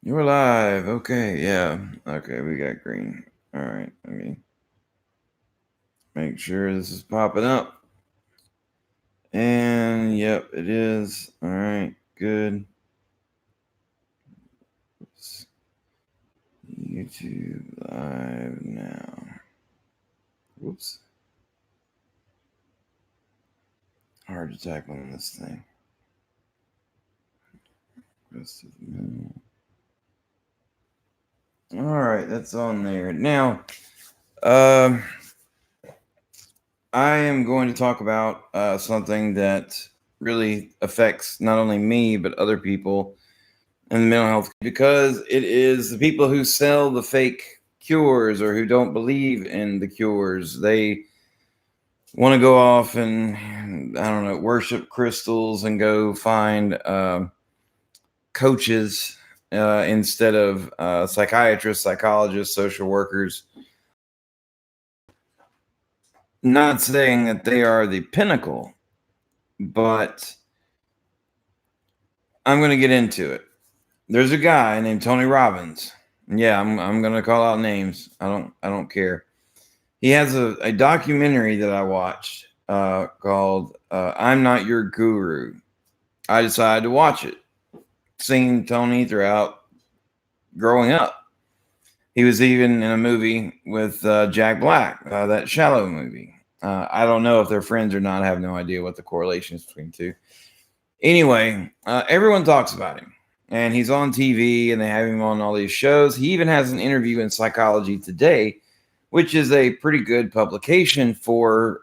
You're live. Okay, yeah. Okay, we got green. All right, let me make sure this is popping up. And yep, it is. All right, good. Oops. YouTube live now. Whoops. Hard to type on this thing. Rest of the menu. All right, that's on there. Now, um, I am going to talk about something that really affects not only me but other people in the mental health, because it is the people who sell the fake cures or who don't believe in the cures. They want to go off and, I don't know, worship crystals and go find coaches instead of psychiatrists, psychologists, social workers. Not saying that they are the pinnacle, but I'm going to get into it. There's a guy named Tony Robbins. Yeah, I'm going to call out names. I don't care. He has a documentary that I watched called "I'm Not Your Guru." I decided to watch it. Seen Tony throughout growing up. He was even in a movie with Jack Black, that Shallow movie. I don't know if they're friends or not. I have no idea what the correlation is between the two. Anyway, everyone talks about him, and he's on TV, and they have him on all these shows. He even has an interview in Psychology Today, which is a pretty good publication for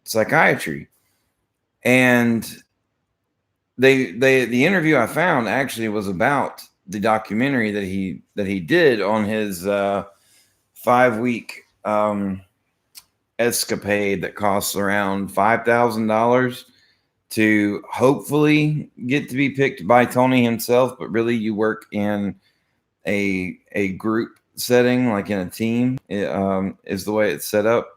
psychiatry. And the interview I found actually was about the documentary that he did on his 5 week escapade that costs around $5,000 to hopefully get to be picked by Tony himself, but really you work in a group setting, like in a team, is the way it's set up.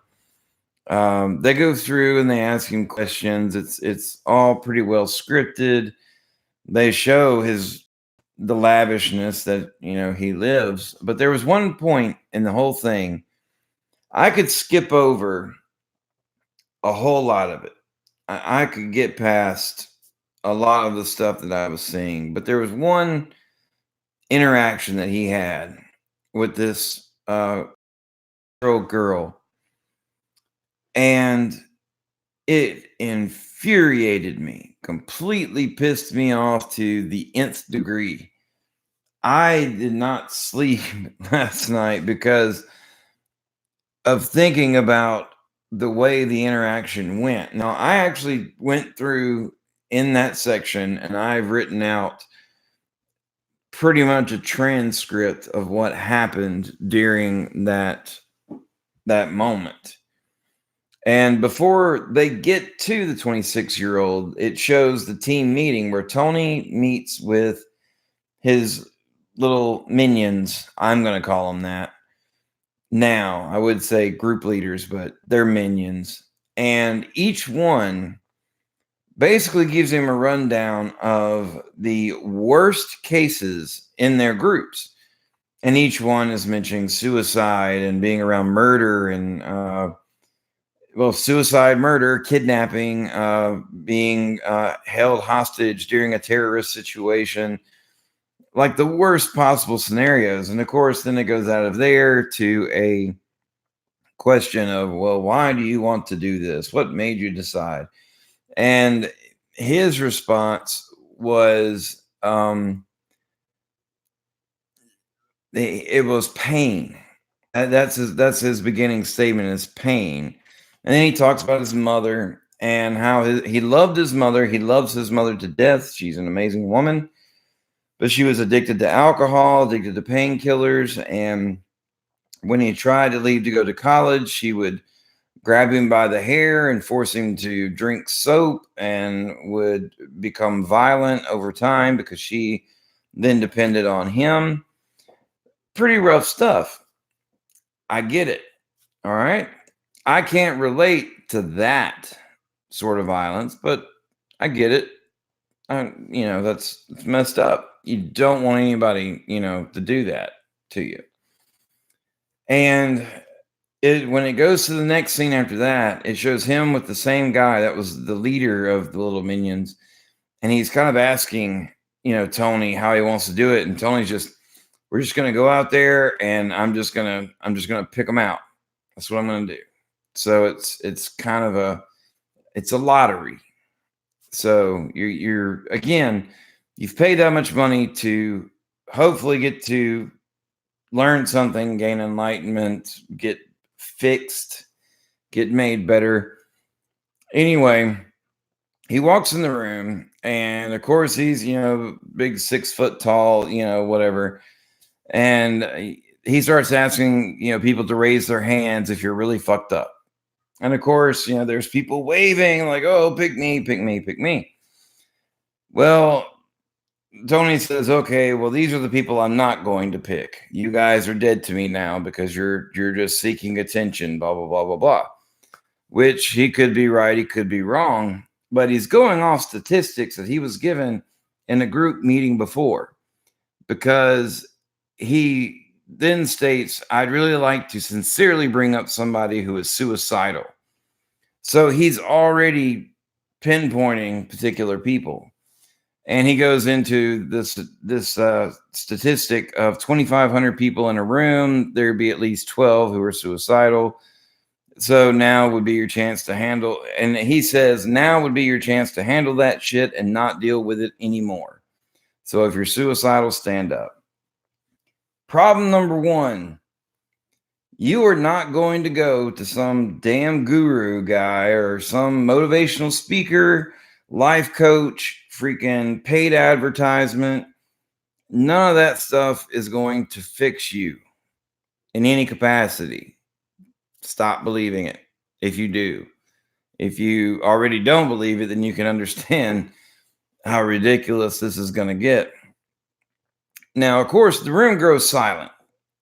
They go through and they ask him questions. It's all pretty well scripted. They show the lavishness that he lives, but there was one point in the whole thing I could skip over a whole lot of it. I could get past a lot of the stuff that I was seeing, but there was one interaction that he had with this girl, and it infuriated me, completely pissed me off to the nth degree. I did not sleep last night because of thinking about the way the interaction went. Now, I actually went through in that section and I've written out pretty much a transcript of what happened during that moment. And before they get to the 26-year-old, it shows the team meeting where Tony meets with his little minions. I'm going to call them that. Now, I would say group leaders, but they're minions. And each one basically gives him a rundown of the worst cases in their groups. And each one is mentioning suicide and being around murder and, suicide, murder, kidnapping, being held hostage during a terrorist situation, like the worst possible scenarios. And of course, then it goes out of there to a question of, well, why do you want to do this? What made you decide? And his response was, it was pain. That's his beginning statement is pain. And then he talks about his mother and how he loved his mother. He loves his mother to death. She's an amazing woman, but she was addicted to alcohol, addicted to painkillers. And when he tried to leave to go to college, she would grab him by the hair and force him to drink soap and would become violent over time because she then depended on him. Pretty rough stuff. I get it. All right. I can't relate to that sort of violence, but I get it. It's messed up. You don't want anybody, to do that to you. And when it goes to the next scene after that, it shows him with the same guy that was the leader of the little minions, and he's kind of asking, Tony how he wants to do it, and Tony's we're just gonna go out there, and I'm just gonna pick them out. That's what I'm gonna do. So it's kind of it's a lottery. So you're again, you've paid that much money to hopefully get to learn something, gain enlightenment, get fixed, get made better. Anyway, he walks in the room, and of course he's big 6 foot tall, whatever, and he starts asking people to raise their hands if you're really fucked up. And of course, there's people waving like, oh, pick me, pick me, pick me. Well, Tony says, okay, well, these are the people I'm not going to pick. You guys are dead to me now because you're just seeking attention, blah, blah, blah, blah, blah. Which he could be right, he could be wrong, but he's going off statistics that he was given in a group meeting before, because he then states, I'd really like to sincerely bring up somebody who is suicidal. So he's already pinpointing particular people. And he goes into this statistic of 2,500 people in a room. There'd be at least 12 who are suicidal. So now would be your chance to handle. And he says, now would be your chance to handle that shit and not deal with it anymore. So if you're suicidal, stand up. Problem number one, you are not going to go to some damn guru guy or some motivational speaker, life coach, freaking paid advertisement. None of that stuff is going to fix you in any capacity. Stop believing it if you do. If you already don't believe it, then you can understand how ridiculous this is going to get. Now, of course, the room grows silent.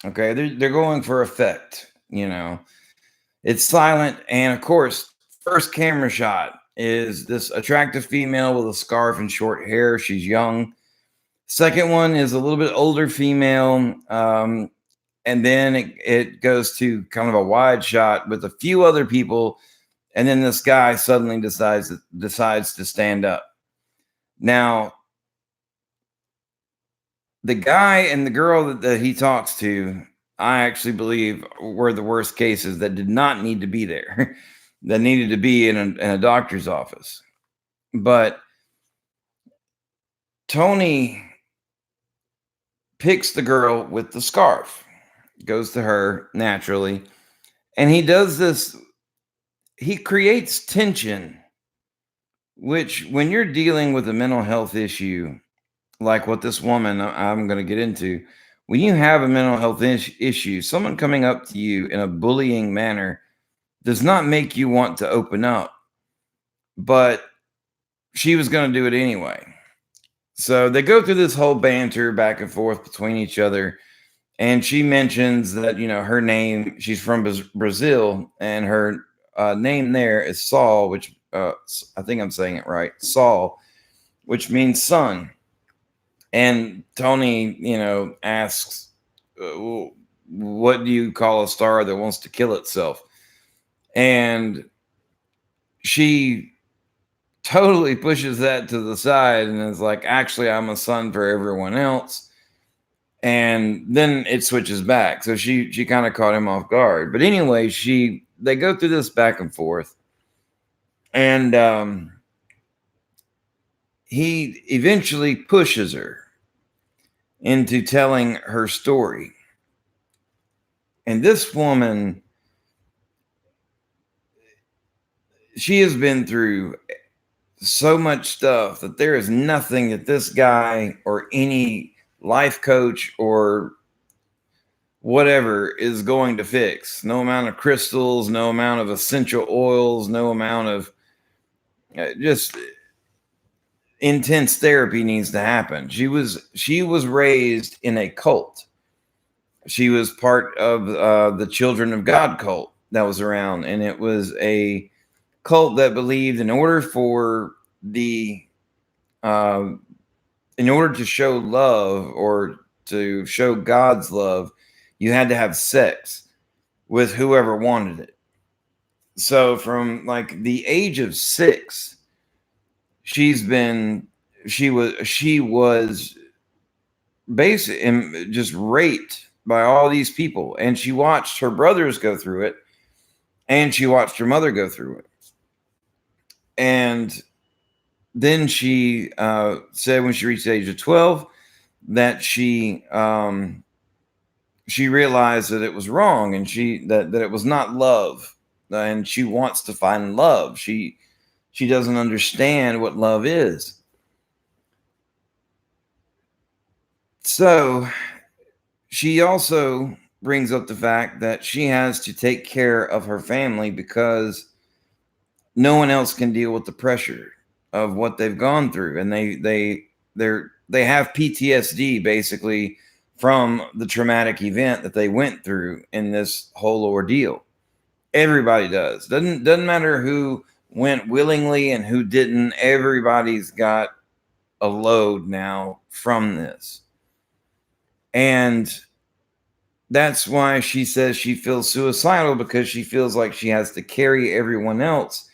Okay, they're going for effect. It's silent, and of course, first camera shot is this attractive female with a scarf and short hair. She's young. Second one is a little bit older female, and then it goes to kind of a wide shot with a few other people, and then this guy suddenly decides to stand up. Now, the guy and the girl that he talks to, I actually believe were the worst cases that did not need to be there, that needed to be in a doctor's office. But Tony picks the girl with the scarf, goes to her naturally, and he does this. He creates tension, which when you're dealing with a mental health issue, like what this woman I'm going to get into, when you have a mental health issue, someone coming up to you in a bullying manner does not make you want to open up. But she was going to do it anyway. So they go through this whole banter back and forth between each other. And she mentions that, her name, she's from Brazil, and her name there is Saul, which I think I'm saying it right, Saul, which means son. And Tony, asks, what do you call a star that wants to kill itself? And she totally pushes that to the side and is like, actually, I'm a son for everyone else. And then it switches back. So she kind of caught him off guard. But anyway, they go through this back and forth. And he eventually pushes her into telling her story. And this woman, she has been through so much stuff that there is nothing that this guy or any life coach or whatever is going to fix. No amount of crystals, no amount of essential oils, no amount of just intense therapy needs to happen. She was raised in a cult. She was part of the Children of God cult that was around, and it was a cult that believed in order for the uh, in order to show love or to show God's love, you had to have sex with whoever wanted it. So from like the age of 6, she's been she was basically just raped by all these people, and she watched her brothers go through it, and she watched her mother go through it. And then she said when she reached the age of 12 that she realized that it was wrong, and that it was not love, and she wants to find love. She doesn't understand what love is. So she also brings up the fact that she has to take care of her family because no one else can deal with the pressure of what they've gone through, and they have PTSD basically from the traumatic event that they went through in this whole ordeal. Everybody does. Doesn't matter who went willingly and who didn't. Everybody's got a load now from this. And that's why she says she feels suicidal, because she feels like she has to carry everyone else.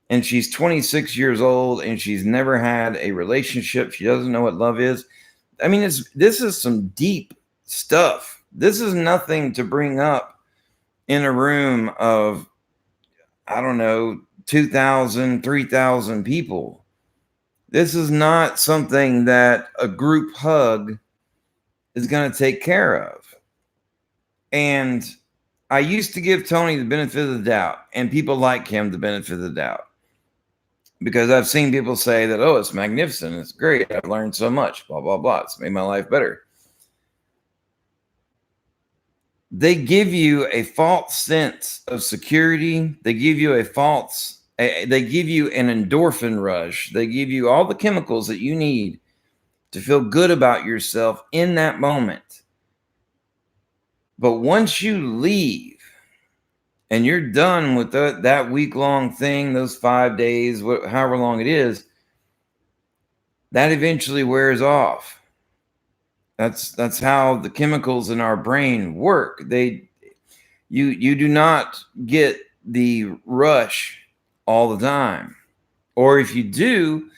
And she's 26 years old and she's never had a relationship. She doesn't know what love is. I mean, this is some deep stuff. This is nothing to bring up in a room of, I don't know, 2,000, 3,000 people. This is not something that a group hug is going to take care of. And I used to give Tony the benefit of the doubt, and people like him the benefit of the doubt, because I've seen people say that, oh, it's magnificent, it's great, I've learned so much, blah, blah, blah, it's made my life better. They give you a false sense of security. They give you they give you an endorphin rush. They give you all the chemicals that you need to feel good about yourself in that moment. But once you leave and you're done with that week-long thing, those 5 days, however long it is, that eventually wears off. That's how the chemicals in our brain work. You do not get the rush all the time. Or if you do,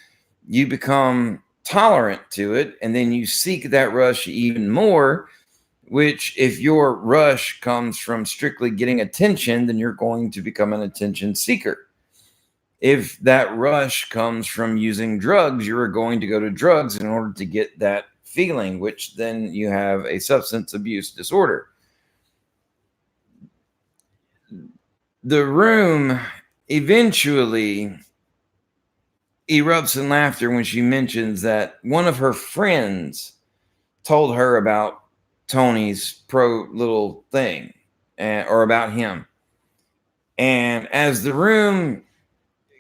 you become tolerant to it, and then you seek that rush even more, which if your rush comes from strictly getting attention, then you're going to become an attention seeker. If that rush comes from using drugs, you're going to go to drugs in order to get that feeling, which then you have a substance abuse disorder. The room eventually erupts in laughter when she mentions that one of her friends told her about Tony's pro little thing, or about him. And as the room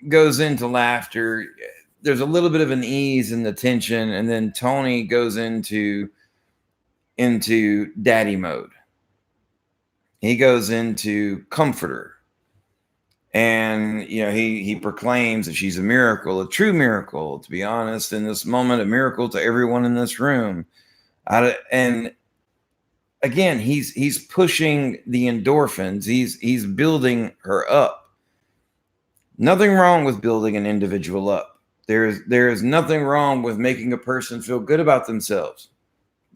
goes into laughter, there's a little bit of an ease in the tension, and then Tony goes into daddy mode. He goes into comforter. And he proclaims that she's a miracle, a true miracle, to be honest, in this moment, a miracle to everyone in this room. And again, he's pushing the endorphins. He's building her up. Nothing wrong with building an individual up. There is nothing wrong with making a person feel good about themselves.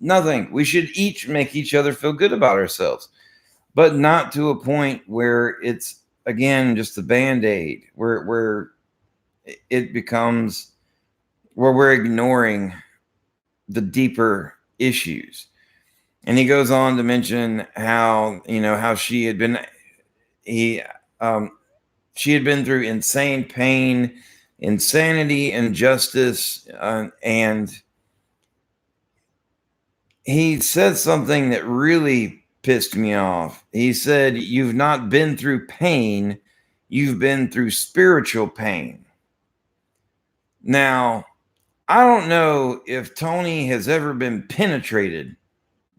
Nothing. We should each make each other feel good about ourselves, but not to a point where it's, again, just a band-aid, where it becomes, where we're ignoring the deeper issues. And he goes on to mention how she had been through insane pain, insanity, injustice, and he said something that really pissed me off. He said, "You've not been through pain, you've been through spiritual pain." Now, I don't know if Tony has ever been penetrated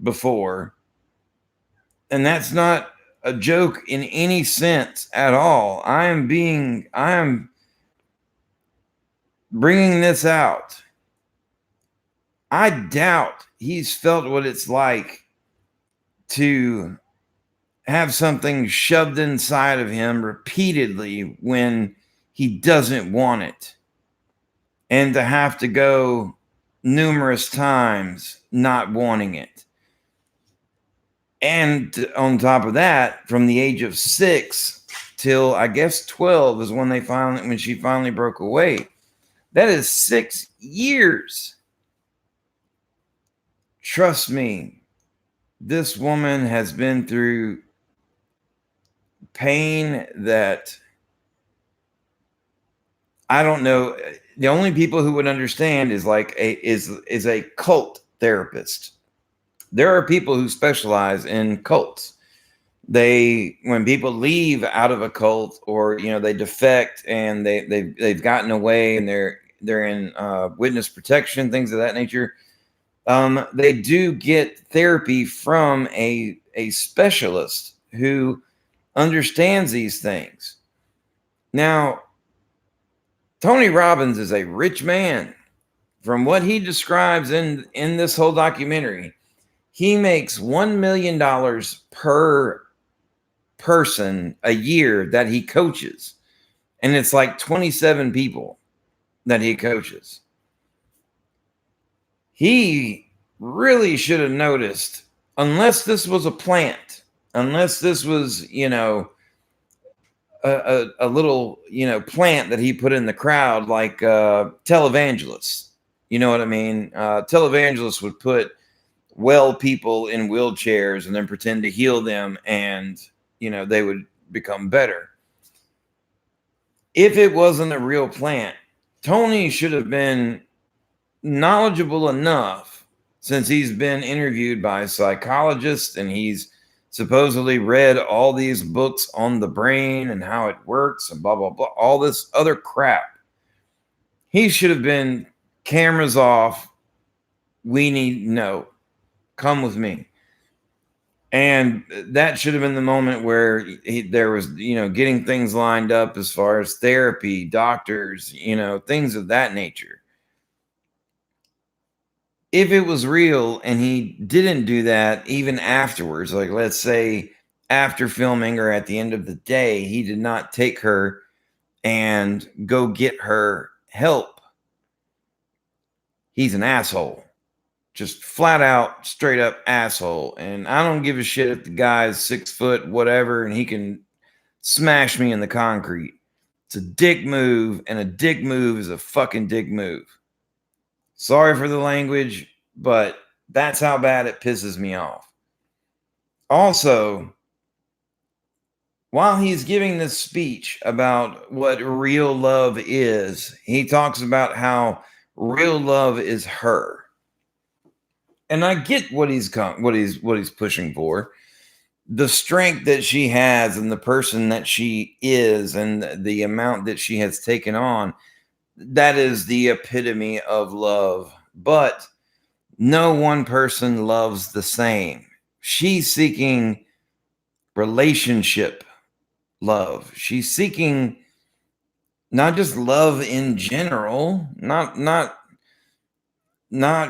before, and that's not a joke in any sense at all. I am bringing this out I doubt he's felt what it's like to have something shoved inside of him repeatedly when he doesn't want it, and to have to go numerous times not wanting it. And on top of that, from the age of 6 till I guess 12 is when she finally broke away. That is 6 years. Trust me, this woman has been through pain that I don't know. The only people who would understand is is a cult therapist. There are people who specialize in cults. When people leave out of a cult, or they defect and they've gotten away and they're in witness protection, things of that nature. They do get therapy from a specialist who understands these things. Now, Tony Robbins is a rich man. From what he describes in this whole documentary, he makes $1 million per person a year that he coaches. And it's like 27 people that he coaches. He really should have noticed, unless this was a plant, unless this was, a little, plant that he put in the crowd, like televangelists. You know what I mean? Televangelists would put well people in wheelchairs and then pretend to heal them, and, they would become better. If it wasn't a real plant, Tony should have been knowledgeable enough, since he's been interviewed by psychologists and he's supposedly read all these books on the brain and how it works and blah, blah, blah, all this other crap. He should have been cameras off. Come with me. And that should have been the moment where there was, getting things lined up as far as therapy, doctors, things of that nature. If it was real and he didn't do that even afterwards, like let's say after filming or at the end of the day, he did not take her and go get her help, he's an asshole. Just flat out, straight up asshole. And I don't give a shit if the guy's 6 foot, whatever, and he can smash me in the concrete. It's a dick move, and a dick move is a fucking dick move. Sorry for the language, but that's how bad it pisses me off. Also, while he's giving this speech about what real love is, he talks about how real love is her. And I get what he's pushing for. The strength that she has and the person that she is and the amount that she has taken on, that is the epitome of love. But no one person loves the same. She's seeking relationship love. She's seeking not just love in general, not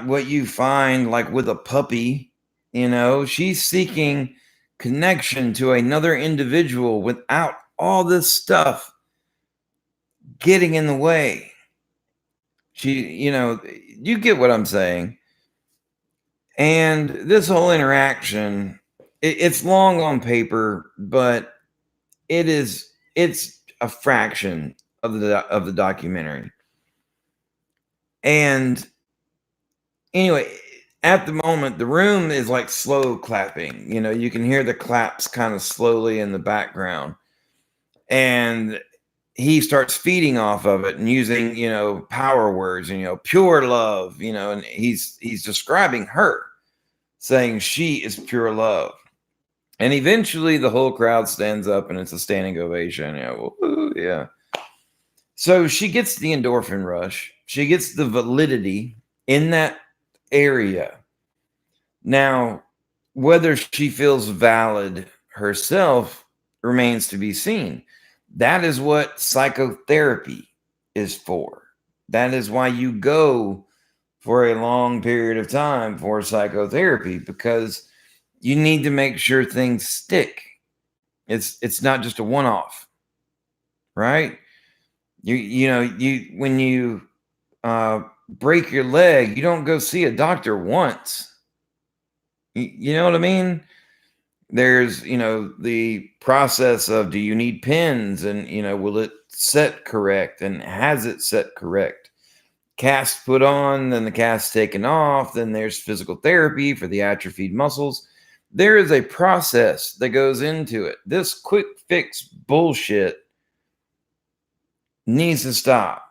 what you find like with a puppy, she's seeking connection to another individual without all this stuff getting in the way. You get what I'm saying. And this whole interaction, it's long on paper, but it's a fraction of the documentary. And anyway, at the moment, the room is like slow clapping. You can hear the claps kind of slowly in the background. And he starts feeding off of it and using, power words, pure love, and he's describing her, saying she is pure love. And eventually the whole crowd stands up and it's a standing ovation. Yeah. So she gets the endorphin rush. She gets the validity in that area. Now, whether she feels valid herself remains to be seen. That is what psychotherapy is for. That is why you go for a long period of time for psychotherapy, because you need to make sure things stick. It's not just a one-off, right? You when you break your leg, you don't go see a doctor once. You know what I mean? There's, the process of, do you need pins, and, will it set correct, and has it set correct? Cast put on, then the cast taken off, then there's physical therapy for the atrophied muscles. There is a process that goes into it. This quick fix bullshit needs to stop.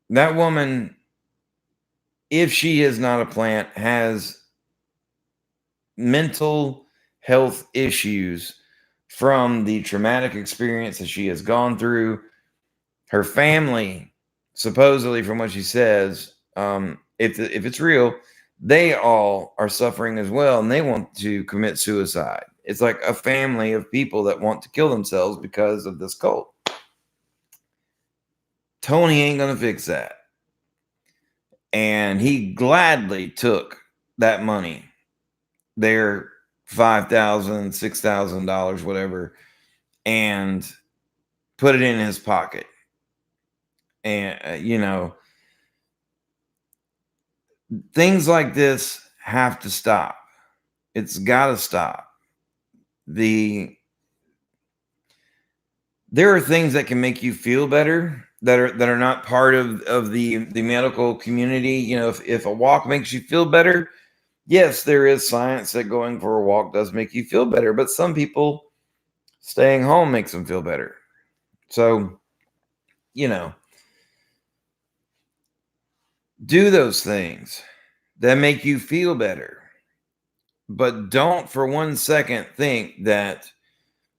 That woman, if she is not a plant, has mental health issues from the traumatic experience that she has gone through. Her family, supposedly, from what she says, if it's real, they all are suffering as well, and they want to commit suicide. It's like a family of people that want to kill themselves because of this cult. Tony ain't gonna fix that. And he gladly took that money, their $5,000, $6,000, whatever, and put it in his pocket. And, things like this have to stop. It's got to stop. There are things that can make you feel better that are not part of the medical community. If a walk makes you feel better, yes, there is science that going for a walk does make you feel better, but some people, staying home makes them feel better. So, do those things that make you feel better, but don't for 1 second think that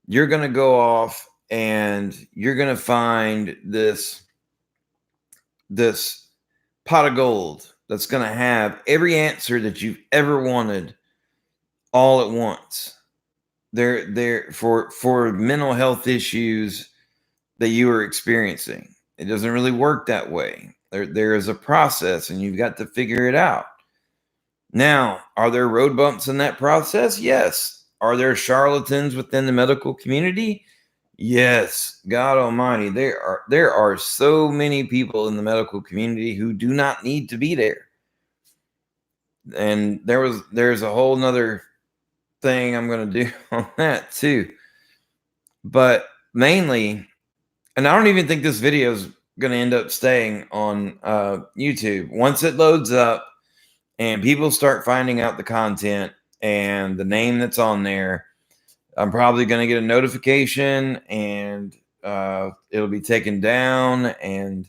you're going to go off and you're going to find this pot of gold that's going to have every answer that you've ever wanted all at once. They're for mental health issues that you are experiencing. It doesn't really work that way. There is a process, and you've got to figure it out. Now, are there road bumps in that process? Yes. Are there charlatans within the medical community? Yes. God Almighty, there are so many people in the medical community who do not need to be there. And there's a whole nother thing I'm going to do on that too. But mainly, and I don't even think this video is going to end up staying on YouTube. Once it loads up and people start finding out the content and the name that's on there, I'm probably going to get a notification, and it'll be taken down and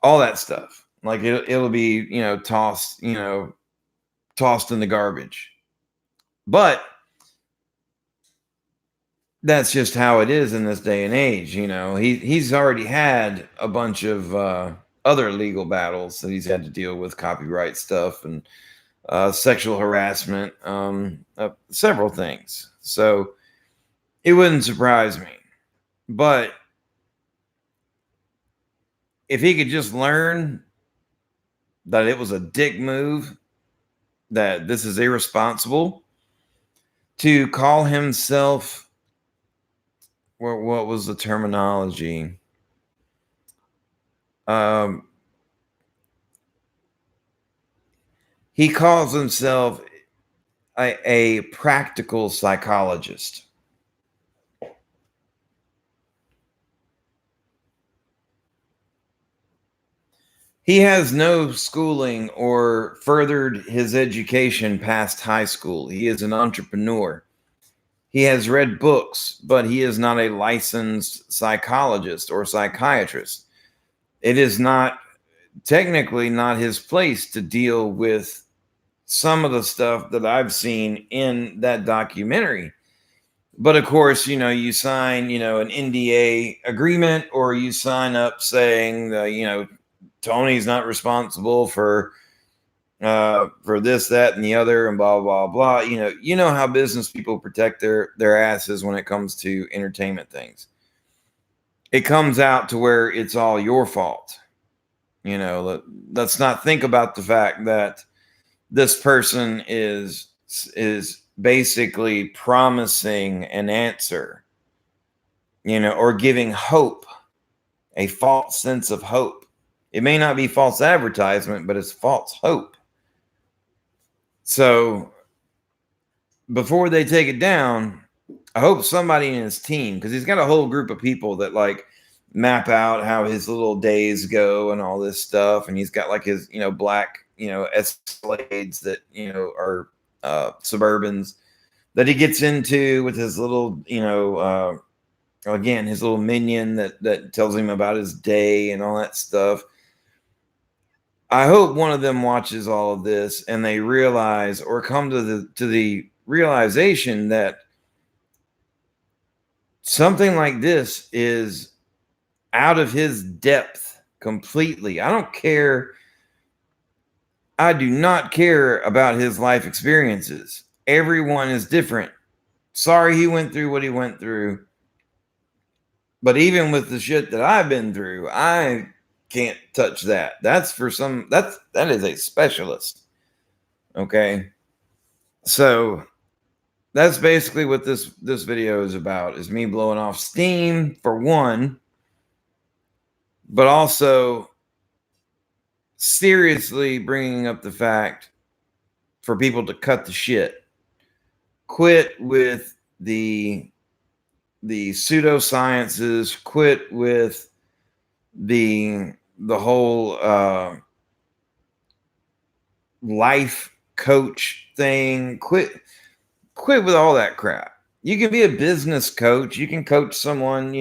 all that stuff. Like it'll be, tossed in the garbage. But that's just how it is in this day and age. He's already had a bunch of other legal battles that he's had to deal with, copyright stuff and sexual harassment, several things. So it wouldn't surprise me. But if he could just learn that it was a dick move, that this is irresponsible to call himself, what was the terminology? He calls himself a practical psychologist. He has no schooling or furthered his education past high school. He is an entrepreneur. He has read books, but he is not a licensed psychologist or psychiatrist. It is not technically not his place to deal with some of the stuff that I've seen in that documentary. But of course, you sign, an NDA agreement, or you sign up saying that, Tony's not responsible for this, that, and the other, and blah, blah, blah. You know how business people protect their asses when it comes to entertainment things. It comes out to where it's all your fault. Let's not think about the fact that this person is basically promising an answer, or giving hope, a false sense of hope. It may not be false advertisement, but it's false hope. So before they take it down, I hope somebody in his team, because he's got a whole group of people that like map out how his little days go and all this stuff. And he's got like his, black, Escalades that, are Suburbans that he gets into with his little, again, his little minion that tells him about his day and all that stuff. I hope one of them watches all of this and they realize, or come to the realization that something like this is out of his depth completely. I don't care. I do not care about his life experiences. Everyone is different. Sorry he went through what he went through. But even with the shit that I've been through, I can't touch that. That's for that is a specialist. Okay. So that's basically what this video is about, is me blowing off steam for one, but also seriously bringing up the fact for people to cut the shit. Quit with the pseudosciences, quit with the whole life coach thing. Quit with all that crap. You can be a business coach. You can coach someone,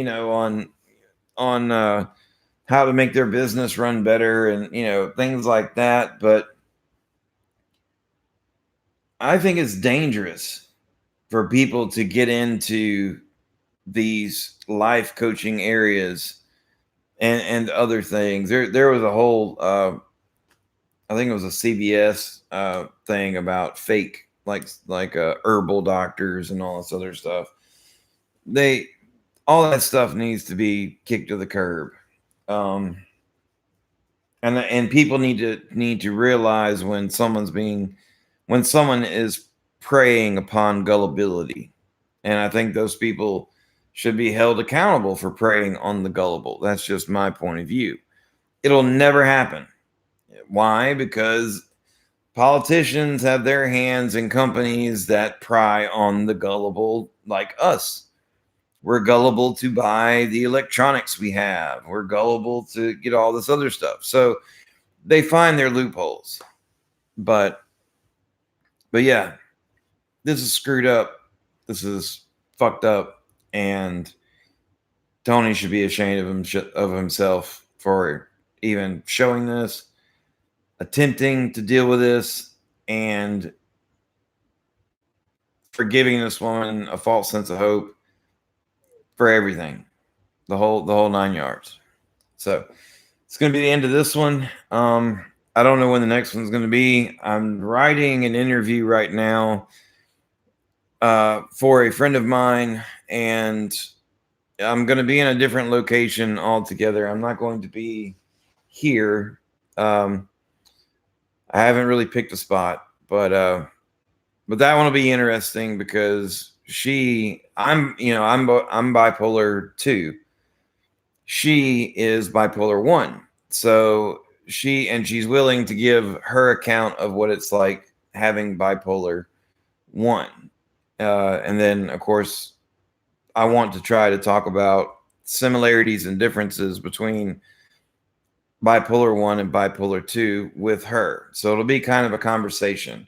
on how to make their business run better and, things like that. But I think it's dangerous for people to get into these life coaching areas and other things. There was a whole, I think it was a CBS thing about fake, like herbal doctors and all this other stuff. All that stuff needs to be kicked to the curb. And people need to realize when someone is preying upon gullibility. And I think those people should be held accountable for preying on the gullible. That's just my point of view. It'll never happen. Why? Because politicians have their hands in companies that pry on the gullible, like us. We're gullible to buy the electronics we have. We're gullible to get all this other stuff. So they find their loopholes. But yeah, this is screwed up. This is fucked up. And Tony should be ashamed of himself for even showing this, attempting to deal with this, and for giving this woman a false sense of hope for everything, the whole 9 yards. So it's going to be the end of this one. I don't know when the next one's going to be. I'm writing an interview right now for a friend of mine, and I'm going to be in a different location altogether. I'm not going to be here. I haven't really picked a spot, but that one will be interesting because I'm bipolar 2. She is bipolar 1. So she's willing to give her account of what it's like having bipolar 1. And then of course I want to try to talk about similarities and differences between bipolar 1 and bipolar 2 with her. So it'll be kind of a conversation.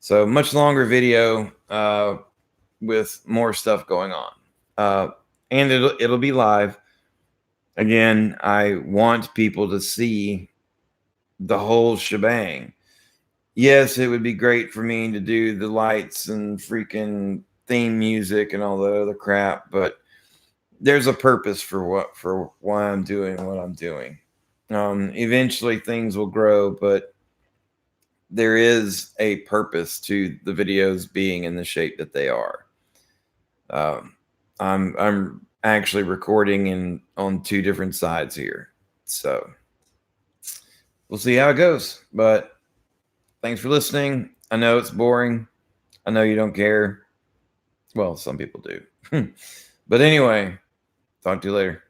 So much longer video with more stuff going on. And it'll be live. Again, I want people to see the whole shebang. Yes, it would be great for me to do the lights and freaking theme music and all the other crap, but there's a purpose for why I'm doing what I'm doing. Eventually things will grow, but there is a purpose to the videos being in the shape that they are. I'm actually recording on 2 different sides here. So we'll see how it goes. But thanks for listening. I know it's boring. I know you don't care. Well, some people do. But anyway, talk to you later.